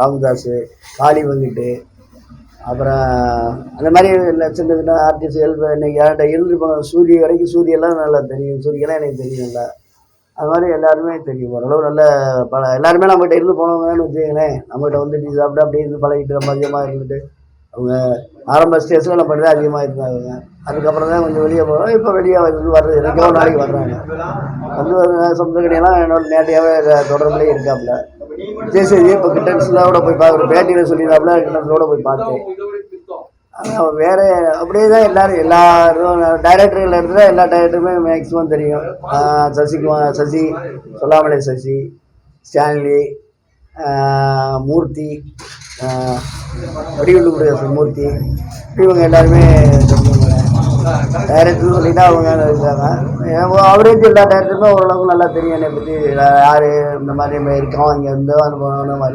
ராமதாஸ், காளி வெங்கிட்டு, அப்புறம் அந்த மாதிரி சின்ன சின்ன ஆர்டிஸ்ட்கள் இன்னைக்கு என்கிட்ட இருந்துருப்பாங்க. சூரிய வரைக்கும் சூரியெல்லாம் நல்லா தெரியும். சூரியெல்லாம் எனக்கு தெரியும் நல்லா. அது மாதிரி எல்லாருமே தெரியும். ஓரளவு நல்ல எல்லாருமே நம்மகிட்ட இருந்து போனவங்கன்னு வச்சுக்கங்களேன். நம்மகிட்ட வந்து டீ சாப்பிட்டு அப்படியே இருந்து பழகிட்டு நம்ம அதிகமாக இருந்துட்டு அவங்க ஆரம்ப ஸ்டேஜில் நம்ம தான் அதிகமாக இருந்தாங்க. அதுக்கப்புறம் தான் கொஞ்சம் வெளியே போகிறோம். இப்போ வெளியே வந்து வர்றது எனக்கோ ஒரு நாளைக்கு வர்றாங்க. வந்து சொந்த கடையெல்லாம் என்னோட நேரடியாகவே தொடர்புலேயே இருக்காப்புல. விஜய் இப்போ கிட்டன்ஸ்லோட போய் பார்க்குற பேட்டியில் சொல்லியிருந்தாப்புல கிட்டன்ஸோட போய் பார்த்தேன். ஆனால் வேறு அப்படியே தான் எல்லாரும் டைரக்டர்கள் இடத்துல எல்லா டைரக்டருமே மேக்ஸிமம் தெரியும். சசி, சொல்லாமலே சசி, ஸ்டான்லி, மூர்த்தி, வடிவெல்லு மூர்த்தி, இவங்க எல்லாருமே டைரக்டர்னு சொல்லிட்டு அவங்க இருக்காங்க. அவரேஜ் எல்லா டைரக்டருமே ஓரளவுக்கு நல்லா தெரியும் என்னை பற்றி. யார் இந்த மாதிரி இருக்கோம் இங்கே இருந்தோம் அது போனோம் எல்லாருமே